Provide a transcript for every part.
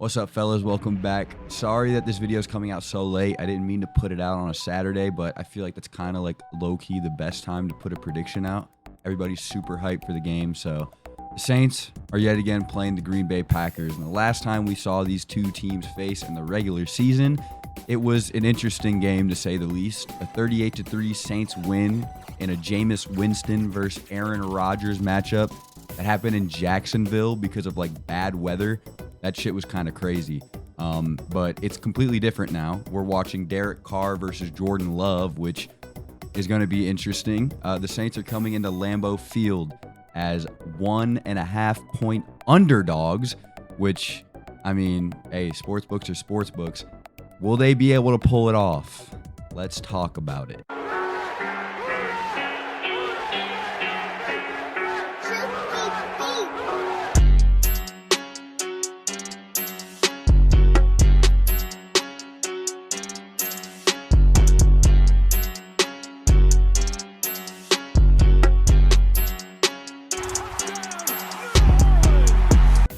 What's up, fellas? Welcome back. Sorry that this video is coming out so late. I didn't mean to put it out on a Saturday, but I feel like that's kind of like low-key the best time to put a prediction out. Everybody's super hyped for the game. So the Saints are yet again playing the Green Bay Packers. And the last time we saw these two teams face in the regular season, it was an interesting game to say the least. A 38-3 Saints win in a Jameis Winston versus Aaron Rodgers matchup that happened in Jacksonville because of like bad weather. That shit was kind of crazy. But it's completely different now. We're watching Derek Carr versus Jordan Love, which is going to be interesting. The Saints are coming into Lambeau Field as 1.5-point underdogs, which, I mean, hey, sportsbooks are sportsbooks. Will they be able to pull it off? Let's talk about it.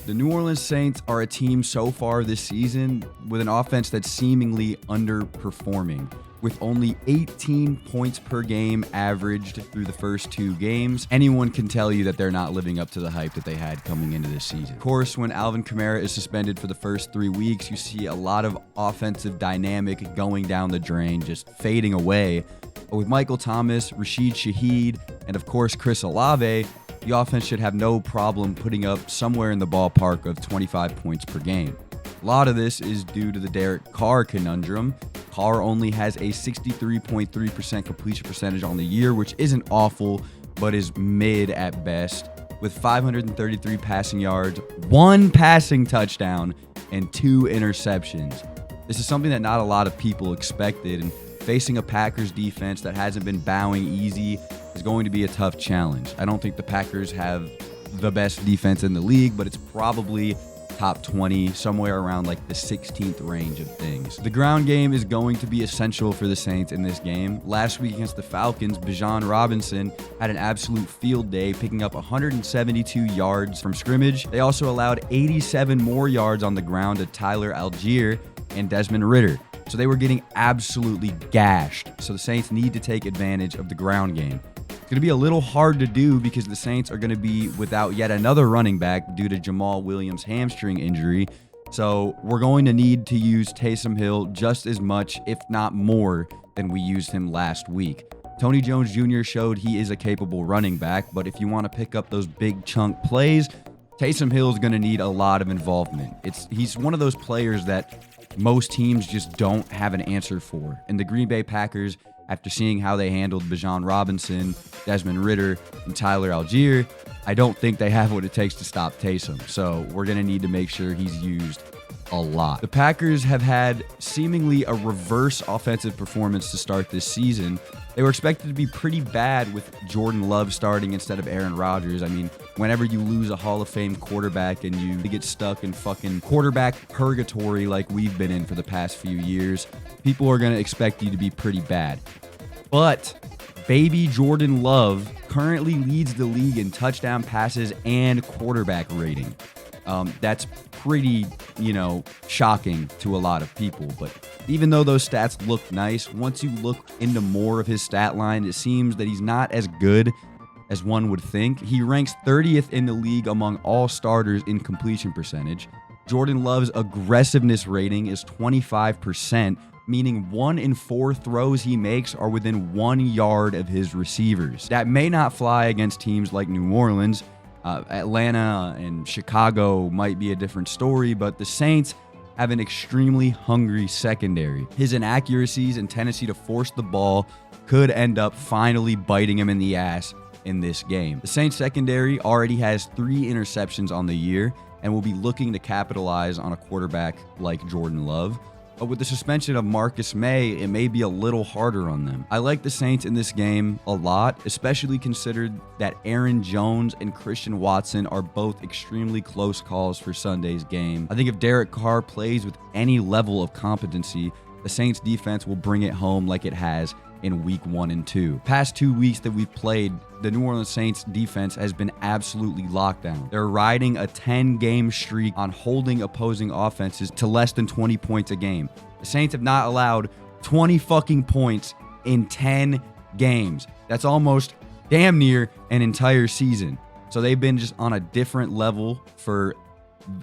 The New Orleans Saints are a team so far this season with an offense that's seemingly underperforming, with only 18 points per game averaged through the first two games. Anyone can tell you that they're not living up to the hype that they had coming into this season. Of course, when Alvin Kamara is suspended for the first 3 weeks, you see a lot of offensive dynamic going down the drain, just fading away. But with Michael Thomas, Rashid Shaheed, and of course Chris Olave, the offense should have no problem putting up somewhere in the ballpark of 25 points per game. A lot of this is due to the Derek Carr conundrum. Carr only has a 63.3% completion percentage on the year, which isn't awful, but is mid at best, with 533 passing yards, 1 passing touchdown, and 2 interceptions. This is something that not a lot of people expected, and facing a Packers defense that hasn't been bowing easy is going to be a tough challenge. I don't think the Packers have the best defense in the league, but it's probably top 20, somewhere around like the 16th range of things. The ground game is going to be essential for the Saints in this game. Last week against the Falcons, Bijan Robinson had an absolute field day, picking up 172 yards from scrimmage. They also allowed 87 more yards on the ground to Tyler Algier and Desmond Ridder. So they were getting absolutely gashed. So the Saints need to take advantage of the ground game. It's going to be a little hard to do because the Saints are going to be without yet another running back due to Jamal Williams' hamstring injury. So we're going to need to use Taysom Hill just as much, if not more, than we used him last week. Tony Jones Jr. showed he is a capable running back, but if you want to pick up those big chunk plays, Taysom Hill is going to need a lot of involvement. He's one of those players that most teams just don't have an answer for. And the Green Bay Packers, after seeing how they handled Bijan Robinson, Desmond Ridder, and Tyler Algier, I don't think they have what it takes to stop Taysom. So we're going to need to make sure he's used a lot. The Packers have had seemingly a reverse offensive performance to start this season. They were expected to be pretty bad with Jordan Love starting instead of Aaron Rodgers. I mean, whenever you lose a Hall of Fame quarterback and you get stuck in fucking quarterback purgatory like we've been in for the past few years, people are going to expect you to be pretty bad. But baby Jordan Love currently leads the league in touchdown passes and quarterback rating. That's pretty, shocking to a lot of people. But even though those stats look nice, once you look into more of his stat line, it seems that he's not as good as one would think. He ranks 30th in the league among all starters in completion percentage. Jordan Love's aggressiveness rating is 25%, meaning 1 in 4 throws he makes are within 1 yard of his receivers. That may not fly against teams like New Orleans. Atlanta and Chicago might be a different story, but the Saints have an extremely hungry secondary. His inaccuracies and tendency to force the ball could end up finally biting him in the ass in this game. The Saints secondary already has 3 interceptions on the year and will be looking to capitalize on a quarterback like Jordan Love. But with the suspension of Marcus May, it may be a little harder on them. I like the Saints in this game a lot, especially considered that Aaron Jones and Christian Watson are both extremely close calls for Sunday's game. I think if Derek Carr plays with any level of competency, the Saints defense will bring it home like it has in week 1 and 2. Past 2 weeks that we've played, the New Orleans Saints defense has been absolutely locked down. They're riding a 10-game streak on holding opposing offenses to less than 20 points a game. The Saints have not allowed 20 fucking points in 10 games. That's almost damn near an entire season. So they've been just on a different level for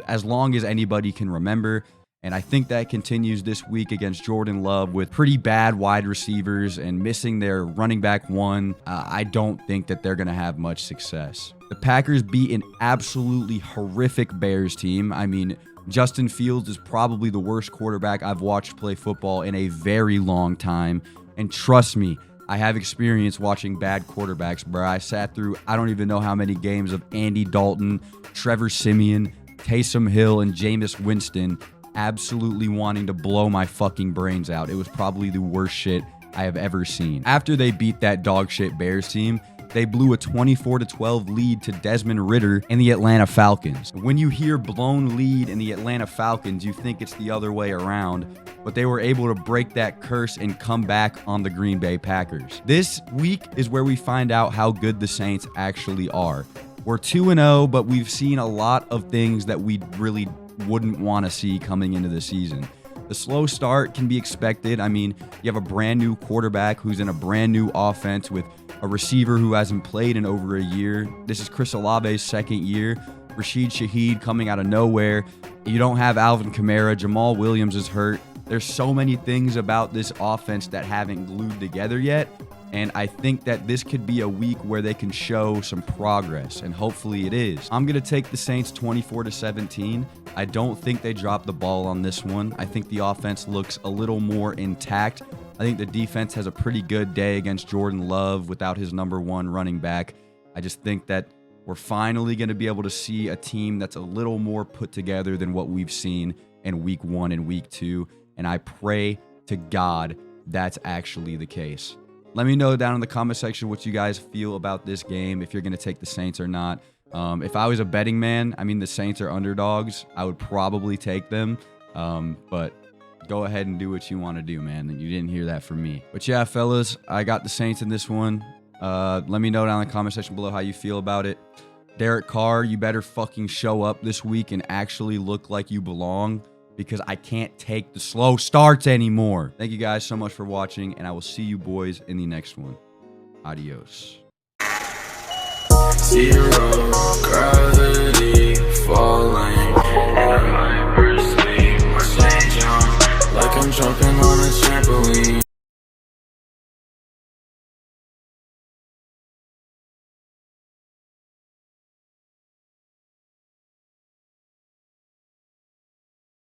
as long as anybody can remember. And I think that continues this week against Jordan Love with pretty bad wide receivers and missing their running back one. I don't think that they're going to have much success. The Packers beat an absolutely horrific Bears team. I mean, Justin Fields is probably the worst quarterback I've watched play football in a very long time. And trust me, I have experience watching bad quarterbacks, bro. I sat through, I don't even know how many games of Andy Dalton, Trevor Siemian, Taysom Hill, and Jameis Winston absolutely wanting to blow my fucking brains out. It was probably the worst shit I have ever seen. After they beat that dog shit Bears team, they blew a 24-12 lead to Desmond Ridder and the Atlanta Falcons. When you hear blown lead in the Atlanta Falcons, you think it's the other way around, but they were able to break that curse and come back on the Green Bay Packers. This week is where we find out how good the Saints actually are. We're 2-0, but we've seen a lot of things that we really wouldn't want to see coming into the season. The slow start can be expected. I mean, you have a brand new quarterback who's in a brand new offense with a receiver who hasn't played in over a year. This is Chris Olave's second year. Rashid Shaheed coming out of nowhere. You don't have Alvin Kamara. Jamal Williams is hurt. There's so many things about this offense that haven't glued together yet. And I think that this could be a week where they can show some progress, and hopefully it is. I'm going to take the Saints 24-17. I don't think they drop the ball on this one. I think the offense looks a little more intact. I think the defense has a pretty good day against Jordan Love without his number one running back. I just think that we're finally going to be able to see a team that's a little more put together than what we've seen in week 1 and week 2. And I pray to God that's actually the case. Let me know down in the comment section what you guys feel about this game, if you're going to take the Saints or not. If I was a betting man, I mean, the Saints are underdogs. I would probably take them. But go ahead and do what you want to do, man. You didn't hear that from me. But yeah, fellas, I got the Saints in this one. Let me know down in the comment section below how you feel about it. Derek Carr, you better fucking show up this week and actually look like you belong, because I can't take the slow starts anymore. Thank you guys so much for watching, and I will see you boys in the next one. Adios. Zero gravity falling.